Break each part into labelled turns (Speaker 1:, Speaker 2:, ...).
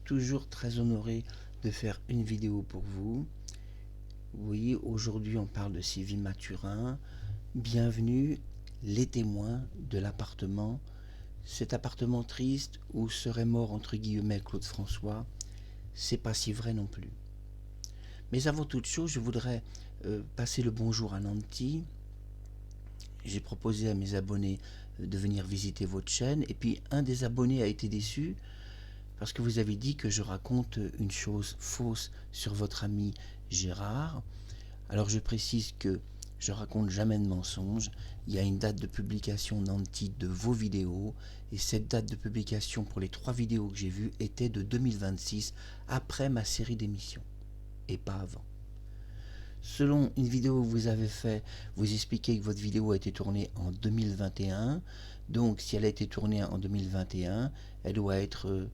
Speaker 1: toujours très honoré de faire une vidéo pour vous. Oui, aujourd'hui on parle de Sylvie Mathurin. Bienvenue, les témoins de l'appartement. Cet appartement triste où serait mort entre guillemets Claude François, c'est pas si vrai non plus. Mais avant toute chose, je voudrais passer le bonjour à Nanti. J'ai proposé à mes abonnés de venir visiter votre chaîne et puis un des abonnés a été déçu parce que vous avez dit que je raconte une chose fausse sur votre ami Gérard. Alors je précise que je raconte jamais de mensonges. Il y a une date de publication Nanti de vos vidéos et cette date de publication pour les 3 vidéos que j'ai vues était de 2026, après ma série d'émissions et pas avant. Selon une vidéo que vous avez fait, vous expliquez que votre vidéo a été tournée en 2021. Donc si elle a été tournée en 2021, elle doit être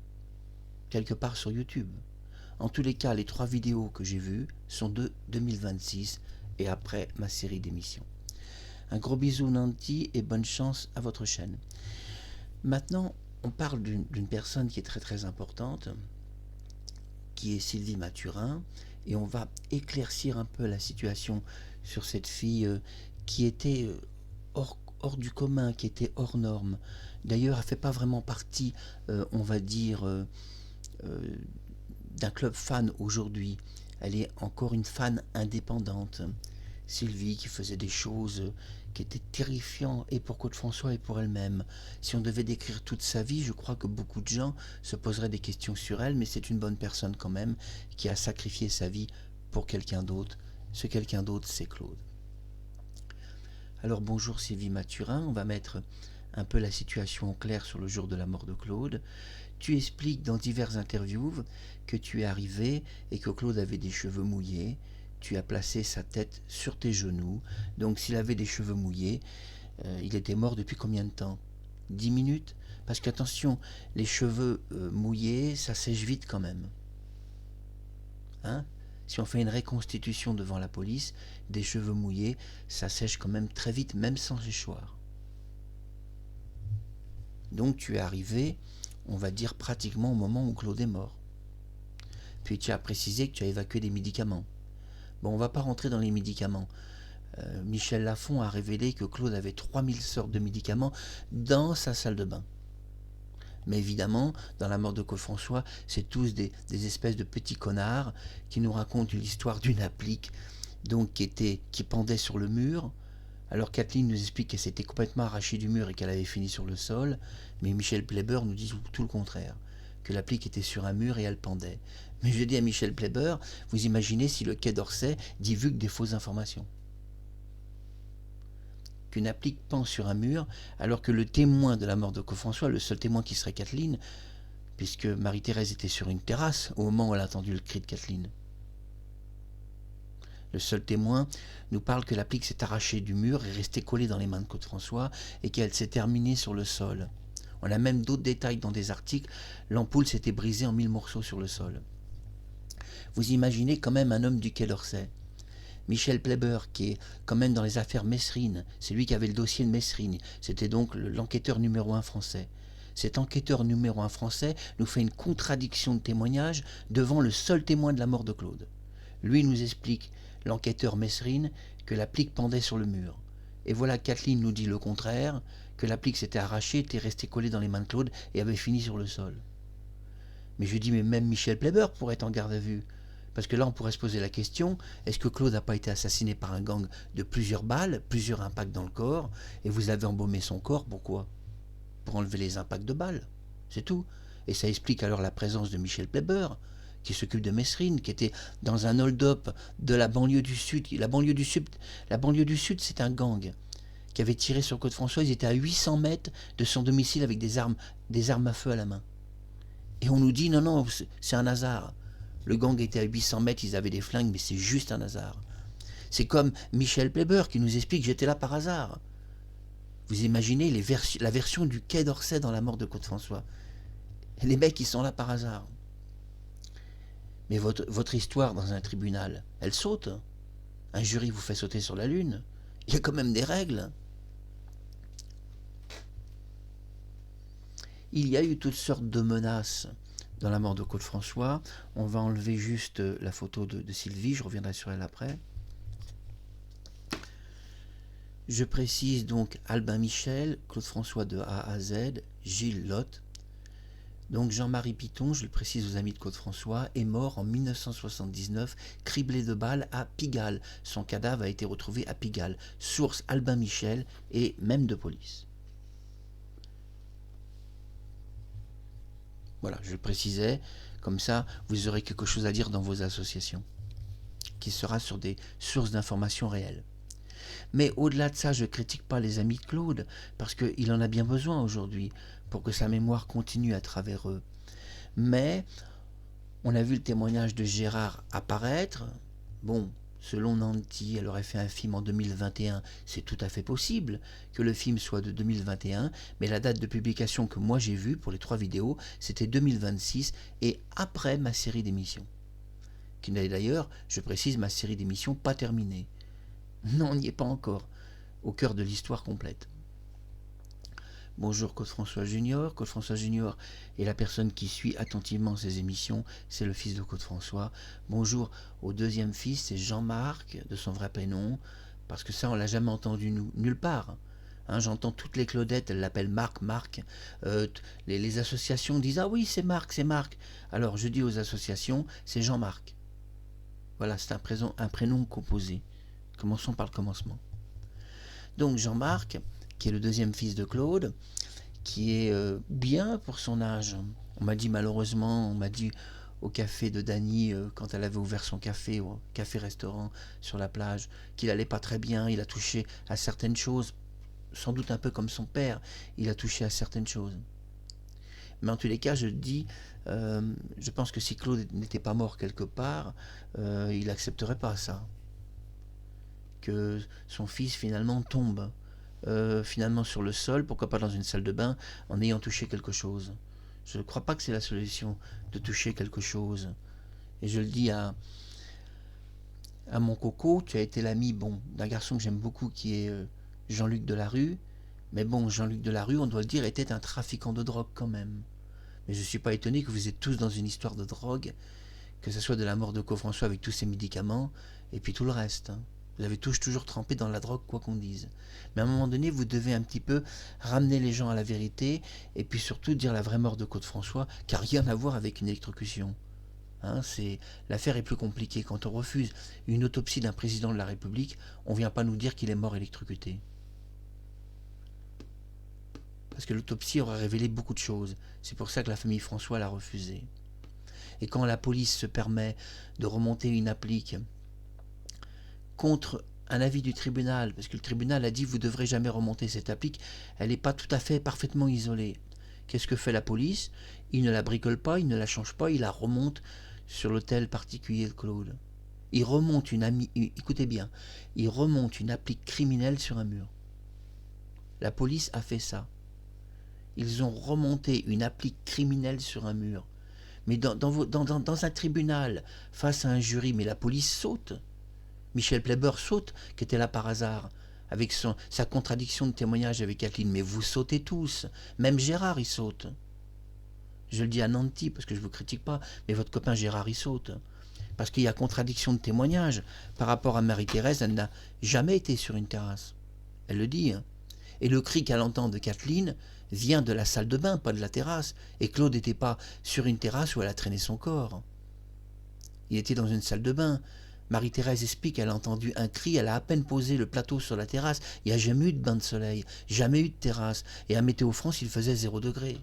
Speaker 1: quelque part sur YouTube. En tous les cas, les 3 vidéos que j'ai vues sont de 2026 et après ma série d'émissions. Un gros bisou Nanti et bonne chance à votre chaîne. Maintenant, on parle d'une personne qui est très très importante, qui est Sylvie Mathurin, et on va éclaircir un peu la situation sur cette fille qui était hors du commun, qui était hors norme. D'ailleurs, elle ne fait pas vraiment partie, on va dire, d'un club fan aujourd'hui. Elle est encore une fan indépendante. Sylvie qui faisait des choses qui étaient terrifiantes et pour Claude François et pour elle-même. Si on devait décrire toute sa vie, je crois que beaucoup de gens se poseraient des questions sur elle, mais c'est une bonne personne quand même qui a sacrifié sa vie pour quelqu'un d'autre. Ce quelqu'un d'autre, c'est Claude. Alors bonjour Sylvie Mathurin, on va mettre un peu la situation au clair sur le jour de la mort de Claude. Tu expliques dans diverses interviews que tu es arrivé et que Claude avait des cheveux mouillés. Tu as placé sa tête sur tes genoux. Donc s'il avait des cheveux mouillés, il était mort depuis combien de temps? 10 minutes? Parce qu'attention, les cheveux mouillés, ça sèche vite quand même. Hein? Si on fait une reconstitution devant la police, des cheveux mouillés, ça sèche quand même très vite, même sans séchoir. Donc tu es arrivé, on va dire pratiquement au moment où Claude est mort. Puis tu as précisé que tu as évacué des médicaments. Bon, on ne va pas rentrer dans les médicaments. Michel Lafon a révélé que Claude avait 3000 sortes de médicaments dans sa salle de bain. Mais évidemment, dans la mort de Claude François, c'est tous des espèces de petits connards qui nous racontent l'histoire d'une applique donc, qui pendait sur le mur. Alors Kathleen nous explique qu'elle s'était complètement arrachée du mur et qu'elle avait fini sur le sol, mais Michel Pleiber nous dit tout le contraire, que l'applique était sur un mur et elle pendait. Mais je dis à Michel Pleiber, vous imaginez si le Quai d'Orsay divulgue des fausses informations? Qu'une applique pend sur un mur, alors que le témoin de la mort de Claude François, le seul témoin qui serait Kathleen, puisque Marie-Thérèse était sur une terrasse au moment où elle a entendu le cri de Kathleen. Le seul témoin nous parle que l'applique s'est arrachée du mur et restée collée dans les mains de Claude François et qu'elle s'est terminée sur le sol. On a même d'autres détails dans des articles. L'ampoule s'était brisée en 1000 morceaux sur le sol. Vous imaginez quand même un homme du Quai d'Orsay. Michel Pleiber, qui est quand même dans les affaires Messrine, c'est lui qui avait le dossier de Messrine, c'était donc l'enquêteur numéro 1 français. Cet enquêteur numéro 1 français nous fait une contradiction de témoignage devant le seul témoin de la mort de Claude. Lui nous explique, l'enquêteur Messrine, que l'applique pendait sur le mur. Et voilà Kathleen nous dit le contraire, que l'applique s'était arrachée, était restée collée dans les mains de Claude et avait fini sur le sol. Mais je dis, mais même Michel Pleiber pourrait être en garde à vue. Parce que là, on pourrait se poser la question, est-ce que Claude n'a pas été assassiné par un gang de plusieurs balles, plusieurs impacts dans le corps, et vous avez embaumé son corps, pourquoi? Pour enlever les impacts de balles. C'est tout. Et ça explique alors la présence de Michel Pleiber, qui s'occupe de Messrine, qui était dans un hold-up de la banlieue du Sud. La banlieue du Sud, c'est un gang qui avait tiré sur Claude François. Ils étaient à 800 mètres de son domicile avec des armes à feu à la main. Et on nous dit, non, c'est un hasard. Le gang était à 800 mètres, ils avaient des flingues, mais c'est juste un hasard. C'est comme Michel Pleiber qui nous explique, j'étais là par hasard. Vous imaginez la version du Quai d'Orsay dans la mort de Claude François. Les mecs, ils sont là par hasard. Mais votre histoire dans un tribunal, elle saute. Un jury vous fait sauter sur la lune. Il y a quand même des règles. Il y a eu toutes sortes de menaces dans la mort de Claude François. On va enlever juste la photo de Sylvie, je reviendrai sur elle après. Je précise donc Albin Michel, Claude François de A à Z, Gilles Lotte. Donc Jean-Marie Piton, je le précise aux amis de Claude François, est mort en 1979, criblé de balles à Pigalle. Son cadavre a été retrouvé à Pigalle. Source Albin Michel et même de police. Voilà, je le précisais, comme ça vous aurez quelque chose à dire dans vos associations, qui sera sur des sources d'informations réelles. Mais au-delà de ça, je ne critique pas les amis de Claude, parce qu'il en a bien besoin aujourd'hui, pour que sa mémoire continue à travers eux. Mais on a vu le témoignage de Gérard apparaître. Bon, selon Nanty, elle aurait fait un film en 2021, c'est tout à fait possible que le film soit de 2021, mais la date de publication que moi j'ai vue pour les 3 vidéos, c'était 2026, et après ma série d'émissions. Qui n'est d'ailleurs, je précise, ma série d'émissions pas terminée. Non, on n'y est pas encore, au cœur de l'histoire complète. Bonjour Claude François Junior. Claude François Junior est la personne qui suit attentivement ces émissions, c'est le fils de Claude François. Bonjour au deuxième fils, c'est Jean-Marc, de son vrai prénom, parce que ça on l'a jamais entendu nulle part. Hein, j'entends toutes les Claudettes, elles l'appellent Marc, Marc. Les associations disent ah oui c'est Marc, c'est Marc. Alors je dis aux associations c'est Jean-Marc. Voilà, c'est un prénom composé. Commençons par le commencement. Donc Jean-Marc, qui est le deuxième fils de Claude, qui est bien pour son âge. On m'a dit malheureusement, au café de Dany, quand elle avait ouvert son café, au café-restaurant sur la plage, qu'il allait pas très bien, il a touché à certaines choses, sans doute un peu comme son père, il a touché à certaines choses. Mais en tous les cas, je pense que si Claude n'était pas mort quelque part, il n'accepterait pas ça. Que son fils finalement tombe finalement sur le sol, pourquoi pas dans une salle de bain, en ayant touché quelque chose. Je ne crois pas que c'est la solution de toucher quelque chose. Et je le dis à mon coco, tu as été l'ami d'un garçon que j'aime beaucoup qui est Jean-Luc Delarue. Mais bon, Jean-Luc Delarue, on doit le dire, était un trafiquant de drogue quand même. Mais je ne suis pas étonné que vous êtes tous dans une histoire de drogue, que ce soit de la mort de Claude François avec tous ses médicaments, et puis tout le reste. Vous avez tous toujours trempé dans la drogue, quoi qu'on dise. Mais à un moment donné, vous devez un petit peu ramener les gens à la vérité, et puis surtout dire la vraie mort de Claude François, qui n'a rien à voir avec une électrocution. Hein, l'affaire est plus compliquée. Quand on refuse une autopsie d'un président de la République, on ne vient pas nous dire qu'il est mort électrocuté. Parce que l'autopsie aura révélé beaucoup de choses. C'est pour ça que la famille François l'a refusé. Et quand la police se permet de remonter une applique contre un avis du tribunal, parce que le tribunal a dit vous ne devrez jamais remonter cette applique, elle n'est pas tout à fait parfaitement isolée. Qu'est-ce que fait la police? Il ne la bricole pas, il ne la change pas, il la remonte sur l'hôtel particulier de Claude. Il remonte écoutez bien, il remonte une applique criminelle sur un mur. La police a fait ça. Ils ont remonté une applique criminelle sur un mur. Mais dans un tribunal, face à un jury, mais la police saute. Michel Pleiber saute, qui était là par hasard, avec sa contradiction de témoignage avec Kathleen. Mais vous sautez tous. Même Gérard, il saute. Je le dis à Nanty, parce que je ne vous critique pas, mais votre copain Gérard, il saute. Parce qu'il y a contradiction de témoignage. Par rapport à Marie-Thérèse, elle n'a jamais été sur une terrasse. Elle le dit. Hein. Et le cri qu'elle entend de Kathleen vient de la salle de bain, pas de la terrasse. Et Claude n'était pas sur une terrasse où elle a traîné son corps. Il était dans une salle de bain. Marie-Thérèse explique qu'elle a entendu un cri, elle a à peine posé le plateau sur la terrasse. Il n'y a jamais eu de bain de soleil, jamais eu de terrasse. Et à Météo France, il faisait 0 degré.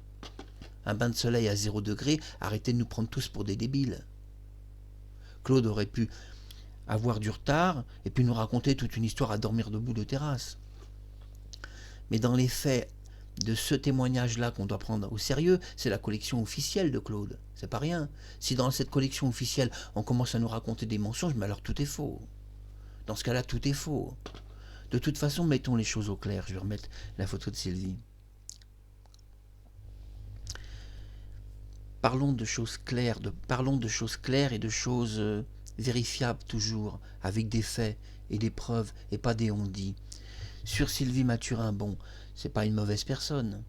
Speaker 1: Un bain de soleil à 0 degré, arrêtez de nous prendre tous pour des débiles. Claude aurait pu avoir du retard et puis nous raconter toute une histoire à dormir debout de terrasse. Mais dans les faits de ce témoignage-là qu'on doit prendre au sérieux, c'est la collection officielle de Claude. C'est pas rien. Si dans cette collection officielle, on commence à nous raconter des mensonges, mais alors tout est faux. Dans ce cas-là, tout est faux. De toute façon, mettons les choses au clair. Je vais remettre la photo de Sylvie. Parlons de choses claires et de choses vérifiables toujours, avec des faits et des preuves, et pas des on-dit. Sur Sylvie Mathurin, c'est pas une mauvaise personne.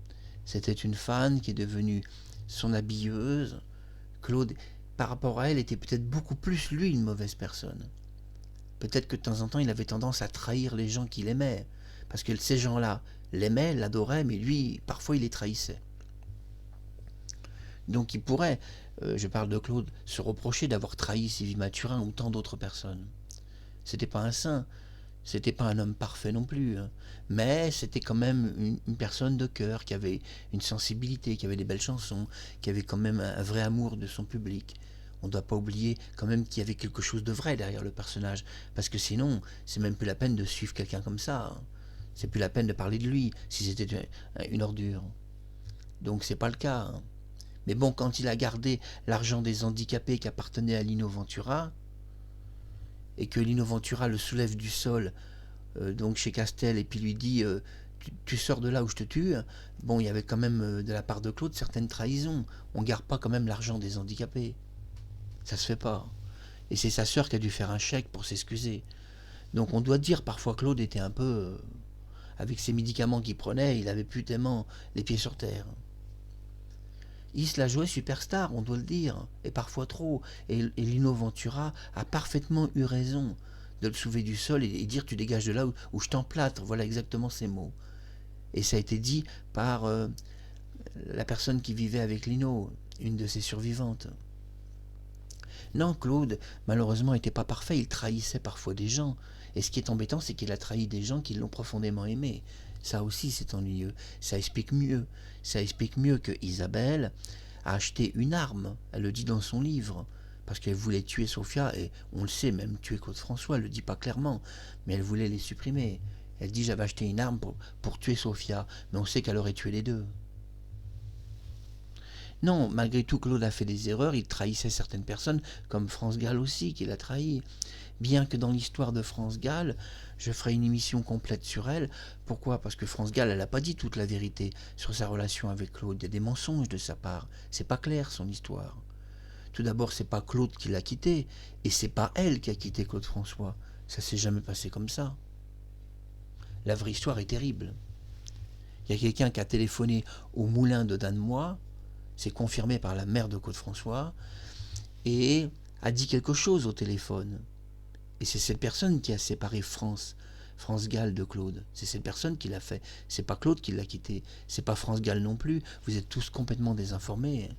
Speaker 1: C'était une fan qui est devenue son habilleuse, Claude, par rapport à elle, était peut-être beaucoup plus, lui, une mauvaise personne. Peut-être que de temps en temps, il avait tendance à trahir les gens qu'il aimait, parce que ces gens-là l'aimaient, l'adoraient, mais lui, parfois, il les trahissait. Donc il pourrait, je parle de Claude, se reprocher d'avoir trahi Sylvie Mathurin ou tant d'autres personnes. C'était pas un saint, c'était pas un homme parfait non plus, hein. Mais c'était quand même une personne de cœur, qui avait une sensibilité, qui avait des belles chansons, qui avait quand même un vrai amour de son public. On ne doit pas oublier quand même qu'il y avait quelque chose de vrai derrière le personnage, parce que sinon, c'est même plus la peine de suivre quelqu'un comme ça, hein. C'est plus la peine de parler de lui, si c'était une ordure. Donc c'est pas le cas, hein. Mais bon, quand il a gardé l'argent des handicapés qui appartenait à Lino Ventura, et que Lino Ventura le soulève du sol, donc chez Castel, et puis lui dit tu sors de là ou je te tue, bon, il y avait quand même de la part de Claude certaines trahisons. On garde pas quand même l'argent des handicapés. Ça se fait pas. Et c'est sa sœur qui a dû faire un chèque pour s'excuser. Donc on doit dire parfois Claude était un peu... avec ses médicaments qu'il prenait, il avait plus tellement les pieds sur terre. Il se la jouait superstar, on doit le dire, et parfois trop. Et Lino Ventura a parfaitement eu raison de le soulever du sol et dire tu dégages de là où je t'emplâtre. Voilà exactement ces mots. Et ça a été dit par la personne qui vivait avec Lino, une de ses survivantes. Non, Claude, malheureusement, n'était pas parfait, il trahissait parfois des gens. Et ce qui est embêtant, c'est qu'il a trahi des gens qui l'ont profondément aimé. Ça aussi, c'est ennuyeux. Ça explique mieux. Ça explique mieux que Isabelle a acheté une arme. Elle le dit dans son livre. Parce qu'elle voulait tuer Sophia, et on le sait, même tuer Claude François, elle ne le dit pas clairement. Mais elle voulait les supprimer. Elle dit j'avais acheté une arme pour tuer Sophia. Mais on sait qu'elle aurait tué les deux. Non, malgré tout, Claude a fait des erreurs, il trahissait certaines personnes, comme France Gall aussi, qu'il a trahi. Bien que dans l'histoire de France Gall, je ferai une émission complète sur elle. Pourquoi? Parce que France Gall, elle n'a pas dit toute la vérité sur sa relation avec Claude. Il y a des mensonges de sa part. C'est pas clair, son histoire. Tout d'abord, c'est pas Claude qui l'a quitté, et c'est pas elle qui a quitté Claude François. Ça s'est jamais passé comme ça. La vraie histoire est terrible. Il y a quelqu'un qui a téléphoné au moulin de Danemois, c'est confirmé par la mère de Claude François, et a dit quelque chose au téléphone. Et c'est cette personne qui a séparé France Gall de Claude. C'est cette personne qui l'a fait. C'est pas Claude qui l'a quitté. C'est pas France Gall non plus. Vous êtes tous complètement désinformés.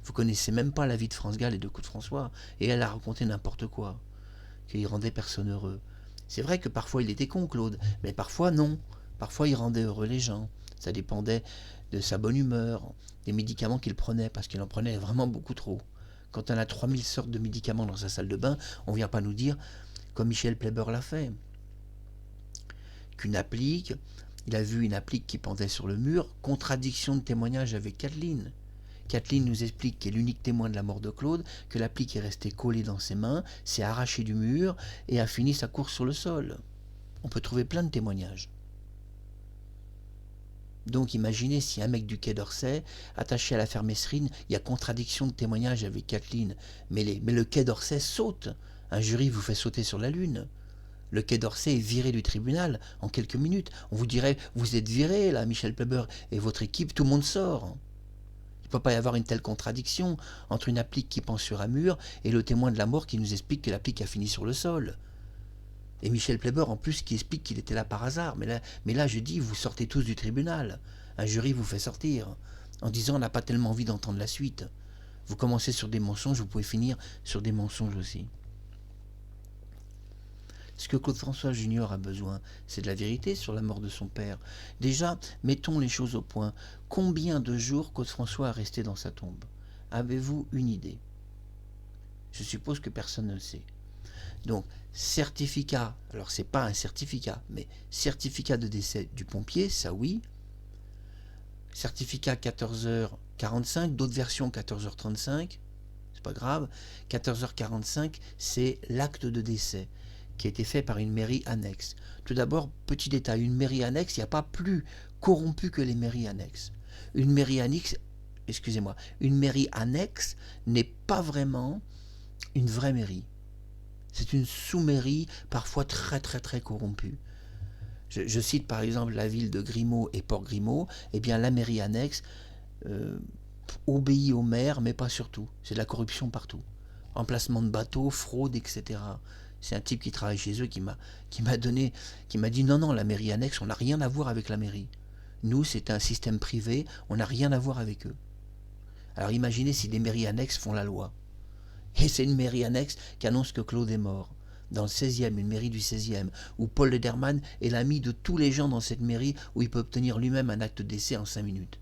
Speaker 1: Vous connaissez même pas la vie de France Gall et de Claude François. Et elle a raconté n'importe quoi. Qu'il rendait personne heureux. C'est vrai que parfois il était con, Claude. Mais parfois non. Parfois il rendait heureux les gens. Ça dépendait de sa bonne humeur, des médicaments qu'il prenait, parce qu'il en prenait vraiment beaucoup trop. Quand on a 3000 sortes de médicaments dans sa salle de bain, on ne vient pas nous dire, comme Michel Pleiber l'a fait, qu'une applique, il a vu une applique qui pendait sur le mur, contradiction de témoignage avec Kathleen. Kathleen nous explique qu'elle est l'unique témoin de la mort de Claude, que l'applique est restée collée dans ses mains, s'est arrachée du mur et a fini sa course sur le sol. On peut trouver plein de témoignages. Donc imaginez si un mec du Quai d'Orsay, attaché à la ferme Esserine, il y a contradiction de témoignage avec Kathleen. Mais le Quai d'Orsay saute. Un jury vous fait sauter sur la lune. Le Quai d'Orsay est viré du tribunal en quelques minutes. On vous dirait, vous êtes viré là, Michel Pleiber et votre équipe, tout le monde sort. Il ne peut pas y avoir une telle contradiction entre une applique qui pend sur un mur et le témoin de la mort qui nous explique que l'applique a fini sur le sol. Et Michel Pleiber, en plus, qui explique qu'il était là par hasard. Mais là, je dis, vous sortez tous du tribunal. Un jury vous fait sortir, en disant, on n'a pas tellement envie d'entendre la suite. Vous commencez sur des mensonges, vous pouvez finir sur des mensonges aussi. Ce que Claude François Junior a besoin, c'est de la vérité sur la mort de son père. Déjà, mettons les choses au point. Combien de jours Claude François a resté dans sa tombe? Avez-vous une idée? Je suppose que personne ne le sait. Donc, certificat, alors c'est pas un certificat, mais certificat de décès du pompier, ça oui. Certificat 14h45, d'autres versions 14h35, c'est pas grave. 14h45, c'est l'acte de décès qui a été fait par une mairie annexe. Tout d'abord, petit détail, une mairie annexe, il n'y a pas plus corrompu que les mairies annexes. Une mairie annexe, une mairie annexe n'est pas vraiment une vraie mairie. C'est une sous-mairie, parfois très très très corrompue. Je cite par exemple la ville de Grimaud et Port-Grimaud. Eh bien la mairie annexe, obéit au maire, mais pas surtout. C'est de la corruption partout. Emplacement de bateaux, fraude, etc. C'est un type qui travaille chez eux qui m'a dit non, non, la mairie annexe, on n'a rien à voir avec la mairie. Nous, c'est un système privé, on n'a rien à voir avec eux. Alors imaginez si des mairies annexes font la loi. Et c'est une mairie annexe qui annonce que Claude est mort. Dans le 16e, une mairie du 16e, où Paul Lederman est l'ami de tous les gens dans cette mairie, où il peut obtenir lui-même un acte de décès en 5 minutes.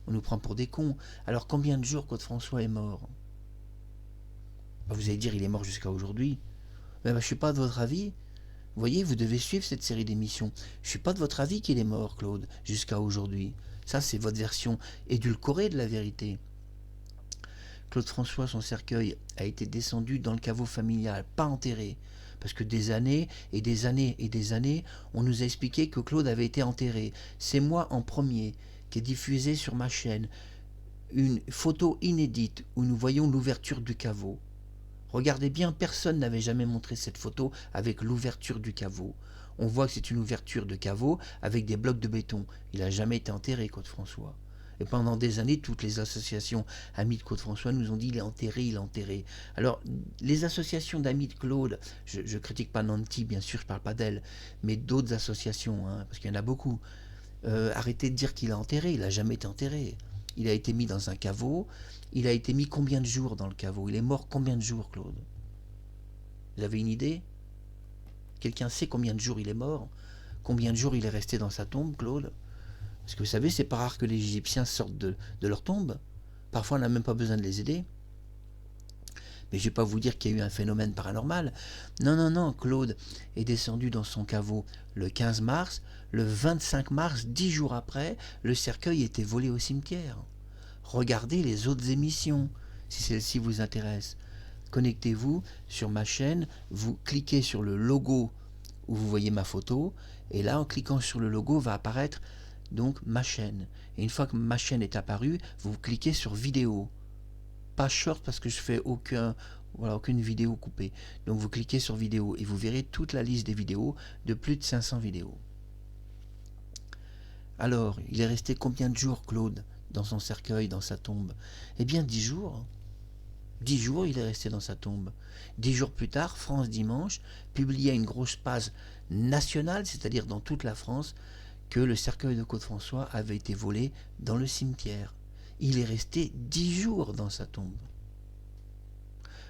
Speaker 1: On nous prend pour des cons. Alors combien de jours Claude François est mort? Vous allez dire, il est mort jusqu'à aujourd'hui. Mais je ne suis pas de votre avis. Vous voyez, vous devez suivre cette série d'émissions. Je ne suis pas de votre avis qu'il est mort, Claude, jusqu'à aujourd'hui. Ça, c'est votre version édulcorée de la vérité. Claude François, son cercueil, a été descendu dans le caveau familial, pas enterré. Parce que des années et des années et des années, on nous a expliqué que Claude avait été enterré. C'est moi en premier qui ai diffusé sur ma chaîne une photo inédite où nous voyons l'ouverture du caveau. Regardez bien, personne n'avait jamais montré cette photo avec l'ouverture du caveau. On voit que c'est une ouverture de caveau avec des blocs de béton. Il n'a jamais été enterré, Claude François. Et pendant des années, toutes les associations amis de Claude François nous ont dit il est enterré, il est enterré. Alors, les associations d'amis de Claude, je ne critique pas Nanty, bien sûr, je ne parle pas d'elle, mais d'autres associations, parce qu'il y en a beaucoup, arrêtez de dire qu'il est enterré, il n'a jamais été enterré. Il a été mis dans un caveau. Il a été mis combien de jours dans le caveau? Il est mort combien de jours, Claude? Vous avez une idée? Quelqu'un sait combien de jours il est mort? Combien de jours il est resté dans sa tombe, Claude? Parce que vous savez, c'est pas rare que les Égyptiens sortent de leur tombe. Parfois, on n'a même pas besoin de les aider. Mais je ne vais pas vous dire qu'il y a eu un phénomène paranormal. Non, non, non, Claude est descendu dans son caveau le 15 mars. Le 25 mars, 10 jours après, le cercueil était volé au cimetière. Regardez les autres émissions, si celle-ci vous intéresse. Connectez-vous sur ma chaîne, vous cliquez sur le logo où vous voyez ma photo, et là, en cliquant sur le logo, va apparaître donc ma chaîne. Et une fois que ma chaîne est apparue, vous cliquez sur vidéo. Pas short parce que je fais aucune vidéo coupée. Donc vous cliquez sur vidéo et vous verrez toute la liste des vidéos de plus de 500 vidéos. Alors, il est resté combien de jours, Claude, dans son cercueil, dans sa tombe? Eh bien, 10 jours. 10 jours, il est resté dans sa tombe. 10 jours plus tard, France Dimanche publiait une grosse page nationale, c'est-à-dire dans toute la France, que le cercueil de Claude François avait été volé dans le cimetière. Il est resté 10 jours dans sa tombe.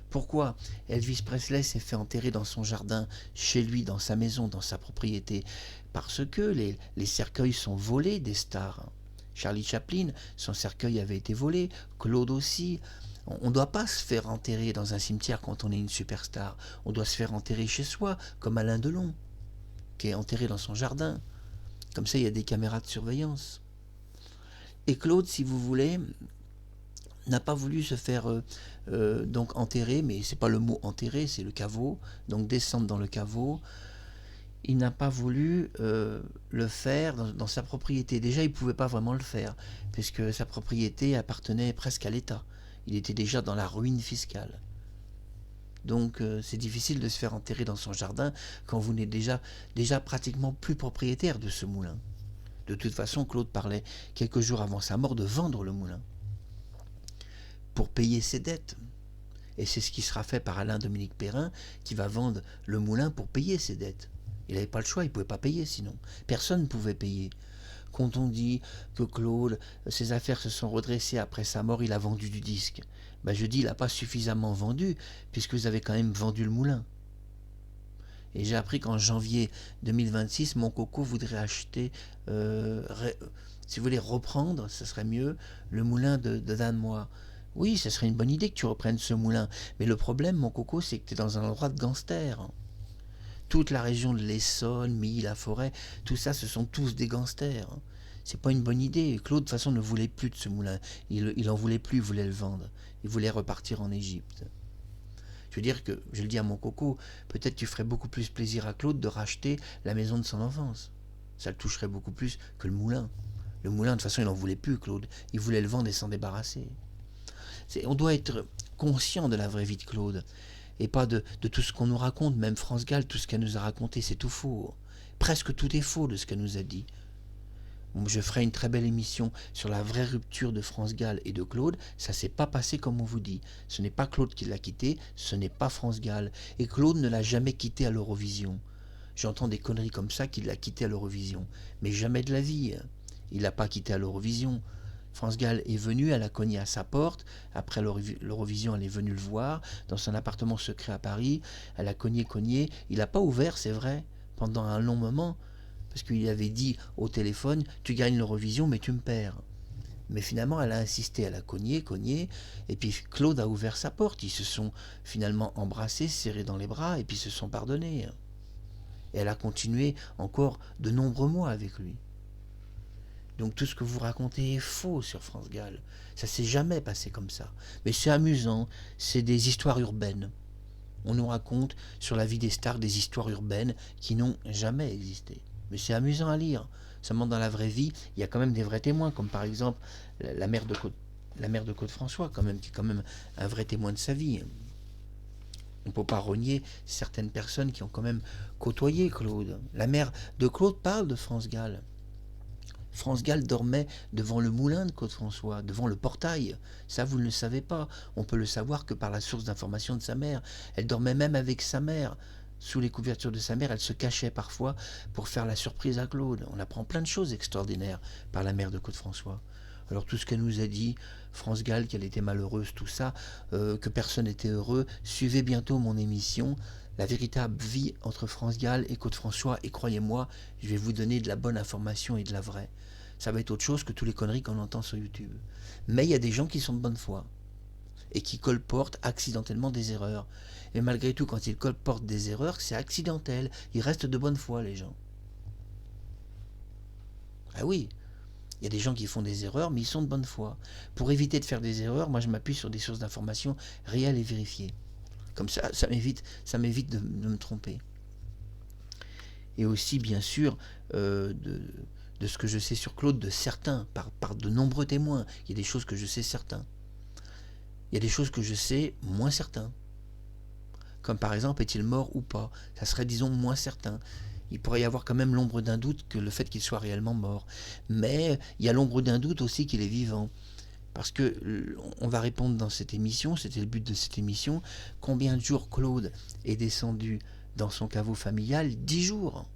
Speaker 1: Pourquoi Elvis Presley s'est fait enterrer dans son jardin, chez lui, dans sa maison, dans sa propriété? Parce que les cercueils sont volés des stars. Charlie Chaplin, son cercueil avait été volé, Claude aussi. On ne doit pas se faire enterrer dans un cimetière quand on est une superstar. On doit se faire enterrer chez soi, comme Alain Delon, qui est enterré dans son jardin. Comme ça, il y a des caméras de surveillance. Et Claude, si vous voulez, n'a pas voulu se faire donc enterrer, mais c'est pas le mot enterrer, c'est le caveau, donc descendre dans le caveau. Il n'a pas voulu le faire dans sa propriété. Déjà, il ne pouvait pas vraiment le faire, puisque sa propriété appartenait presque à l'État. Il était déjà dans la ruine fiscale. Donc c'est difficile de se faire enterrer dans son jardin quand vous n'êtes déjà pratiquement plus propriétaire de ce moulin. De toute façon, Claude parlait quelques jours avant sa mort de vendre le moulin pour payer ses dettes. Et c'est ce qui sera fait par Alain-Dominique Perrin, qui va vendre le moulin pour payer ses dettes. Il n'avait pas le choix, il ne pouvait pas payer sinon. Personne ne pouvait payer. Quand on dit que Claude, ses affaires se sont redressées après sa mort, il a vendu du disque. Je dis, il n'a pas suffisamment vendu, puisque vous avez quand même vendu le moulin. Et j'ai appris qu'en janvier 2026, mon coco voudrait acheter, si vous voulez reprendre, ce serait mieux, le moulin de Danemois. Oui, ce serait une bonne idée que tu reprennes ce moulin. Mais le problème, mon coco, c'est que tu es dans un endroit de gangsters. Toute la région de l'Essonne, Milly, la Forêt, tout ça, ce sont tous des gangsters. C'est pas une bonne idée. Claude, de toute façon, ne voulait plus de ce moulin. Il en voulait plus, il voulait le vendre. Il voulait repartir en Égypte. Je veux dire que, je le dis à mon coco, peut-être tu ferais beaucoup plus plaisir à Claude de racheter la maison de son enfance. Ça le toucherait beaucoup plus que le moulin. Le moulin, de toute façon, il n'en voulait plus, Claude. Il voulait le vendre et s'en débarrasser. On doit être conscient de la vraie vie de Claude. Et pas de tout ce qu'on nous raconte. Même France Gall, tout ce qu'elle nous a raconté, c'est tout faux. Presque tout est faux de ce qu'elle nous a dit. Je ferai une très belle émission sur la vraie rupture de France Gall et de Claude. Ça s'est pas passé comme on vous dit. Ce n'est pas Claude qui l'a quitté, ce n'est pas France Gall. Et Claude ne l'a jamais quitté à l'Eurovision. J'entends des conneries comme ça qu'il l'a quitté à l'Eurovision. Mais jamais de la vie. Il l'a pas quitté à l'Eurovision. France Gall est venue, elle a cogné à sa porte. Après l'Eurovision, elle est venue le voir dans son appartement secret à Paris. Elle a cogné. Il n'a pas ouvert, c'est vrai, pendant un long moment. Parce qu'il avait dit au téléphone, tu gagnes l'Eurovision, mais tu me perds. Mais finalement, elle a insisté, elle a cogné, et puis Claude a ouvert sa porte. Ils se sont finalement embrassés, serrés dans les bras, et puis se sont pardonnés. Et elle a continué encore de nombreux mois avec lui. Donc tout ce que vous racontez est faux sur France Gall. Ça s'est jamais passé comme ça. Mais c'est amusant, c'est des histoires urbaines. On nous raconte sur la vie des stars des histoires urbaines qui n'ont jamais existé. Mais c'est amusant à lire. Seulement dans la vraie vie, il y a quand même des vrais témoins, comme par exemple la mère de Claude François, quand même, qui est quand même un vrai témoin de sa vie. On ne peut pas renier certaines personnes qui ont quand même côtoyé Claude. La mère de Claude parle de France Gall. France Gall dormait devant le moulin de Claude François, devant le portail. Ça, vous ne le savez pas. On peut le savoir que par la source d'information de sa mère. Elle dormait même avec sa mère. Sous les couvertures de sa mère, elle se cachait parfois pour faire la surprise à Claude. On apprend plein de choses extraordinaires par la mère de Claude François. Alors tout ce qu'elle nous a dit, France Gall, qu'elle était malheureuse, tout ça, que personne n'était heureux, suivez bientôt mon émission, la véritable vie entre France Gall et Claude François, et croyez-moi, je vais vous donner de la bonne information et de la vraie. Ça va être autre chose que tous les conneries qu'on entend sur YouTube. Mais il y a des gens qui sont de bonne foi et qui colportent accidentellement des erreurs. Et malgré tout, quand ils colportent des erreurs, c'est accidentel. Ils restent de bonne foi, les gens. Ah oui, il y a des gens qui font des erreurs, mais ils sont de bonne foi. Pour éviter de faire des erreurs, moi je m'appuie sur des sources d'informations réelles et vérifiées. Comme ça m'évite de me tromper. Et aussi, bien sûr, de ce que je sais sur Claude, de certains, par de nombreux témoins. Il y a des choses que je sais certains. Il y a des choses que je sais moins certains. Comme par exemple, est-il mort ou pas? Ça serait, disons, moins certain. Il pourrait y avoir quand même l'ombre d'un doute que le fait qu'il soit réellement mort. Mais il y a l'ombre d'un doute aussi qu'il est vivant. Parce que on va répondre dans cette émission, c'était le but de cette émission, combien de jours Claude est descendu dans son caveau familial? 10 jours.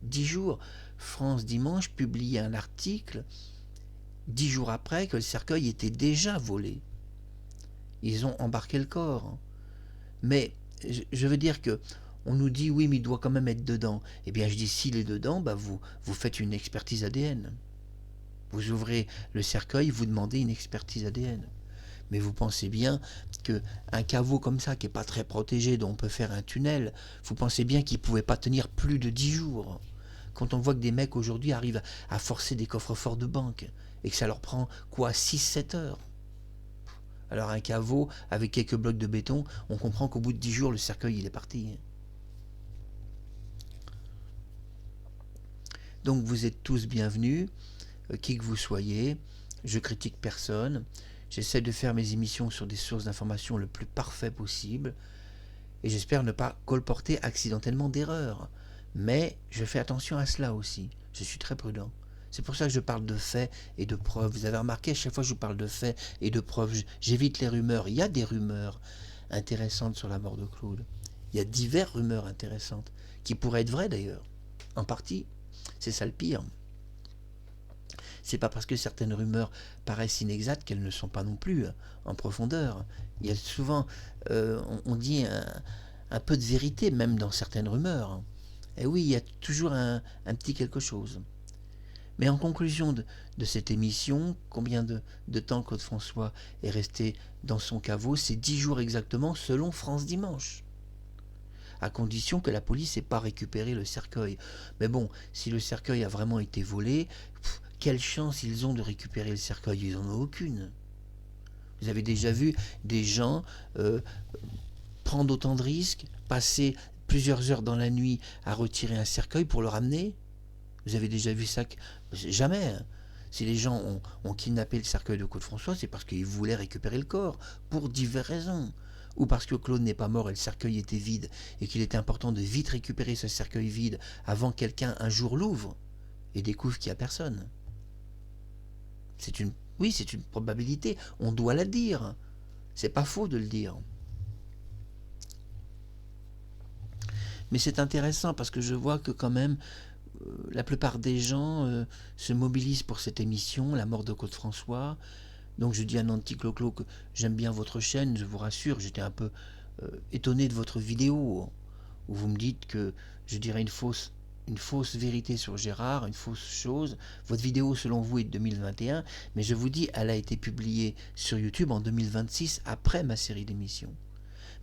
Speaker 1: 10 jours. France Dimanche publie un article 10 jours après que le cercueil était déjà volé. Ils ont embarqué le corps. Mais je veux dire que on nous dit oui, mais il doit quand même être dedans. Eh bien, je dis s'il est dedans, vous faites une expertise ADN. Vous ouvrez le cercueil, vous demandez une expertise ADN. Mais vous pensez bien qu'un caveau comme ça, qui n'est pas très protégé, dont on peut faire un tunnel, vous pensez bien qu'il ne pouvait pas tenir plus de 10 jours. Quand on voit que des mecs aujourd'hui arrivent à forcer des coffres-forts de banque, et que ça leur prend quoi, 6-7 heures. Alors un caveau, avec quelques blocs de béton, on comprend qu'au bout de 10 jours, le cercueil il est parti. Donc vous êtes tous bienvenus, qui que vous soyez, je critique personne, j'essaie de faire mes émissions sur des sources d'information le plus parfait possible, et j'espère ne pas colporter accidentellement d'erreurs. Mais je fais attention à cela aussi, je suis très prudent. C'est pour ça que je parle de faits et de preuves. Vous avez remarqué, à chaque fois que je vous parle de faits et de preuves, j'évite les rumeurs. Il y a des rumeurs intéressantes sur la mort de Claude. Il y a diverses rumeurs intéressantes, qui pourraient être vraies d'ailleurs. En partie, c'est ça le pire. C'est pas parce que certaines rumeurs paraissent inexactes qu'elles ne sont pas non plus en profondeur. Il y a souvent, on dit un peu de vérité même dans certaines rumeurs. Et oui, il y a toujours un petit quelque chose. Mais en conclusion de cette émission, combien de temps Claude François est resté dans son caveau? C'est 10 jours exactement selon France Dimanche. À condition que la police n'ait pas récupéré le cercueil. Mais bon, si le cercueil a vraiment été volé, quelle chance ils ont de récupérer le cercueil? Ils n'en ont aucune. Vous avez déjà vu des gens prendre autant de risques, passer plusieurs heures dans la nuit à retirer un cercueil pour le ramener? Vous avez déjà vu ça? Jamais. Si les gens ont kidnappé le cercueil de Claude François, c'est parce qu'ils voulaient récupérer le corps, pour diverses raisons. Ou parce que Claude n'est pas mort et le cercueil était vide, et qu'il était important de vite récupérer ce cercueil vide avant que quelqu'un un jour l'ouvre. et découvre qu'il n'y a personne. Oui, c'est une probabilité. On doit la dire. C'est pas faux de le dire. Mais c'est intéressant parce que je vois que quand même, la plupart des gens se mobilisent pour cette émission, La mort de Claude François. Donc je dis à Nanti Clo-Clo que j'aime bien votre chaîne, je vous rassure, j'étais un peu étonné de votre vidéo où vous me dites que je dirais une fausse vérité sur Gérard, une fausse chose. Votre vidéo selon vous est de 2021, mais je vous dis, elle a été publiée sur YouTube en 2026 après ma série d'émissions.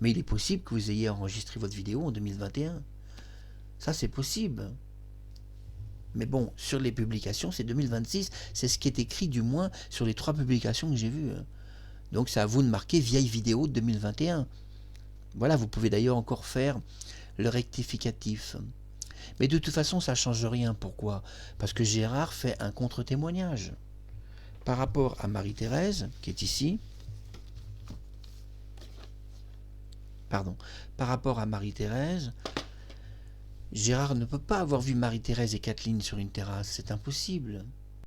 Speaker 1: Mais il est possible que vous ayez enregistré votre vidéo en 2021. Ça c'est possible. Mais bon, sur les publications, c'est 2026, c'est ce qui est écrit du moins sur les 3 publications que j'ai vues. Donc c'est à vous de marquer vieille vidéo de 2021. Voilà, vous pouvez d'ailleurs encore faire le rectificatif. Mais de toute façon, ça ne change rien. Pourquoi? Parce que Gérard fait un contre-témoignage. Par rapport à Marie-Thérèse, qui est ici, par rapport à Marie-Thérèse, Gérard ne peut pas avoir vu Marie-Thérèse et Kathleen sur une terrasse, c'est impossible.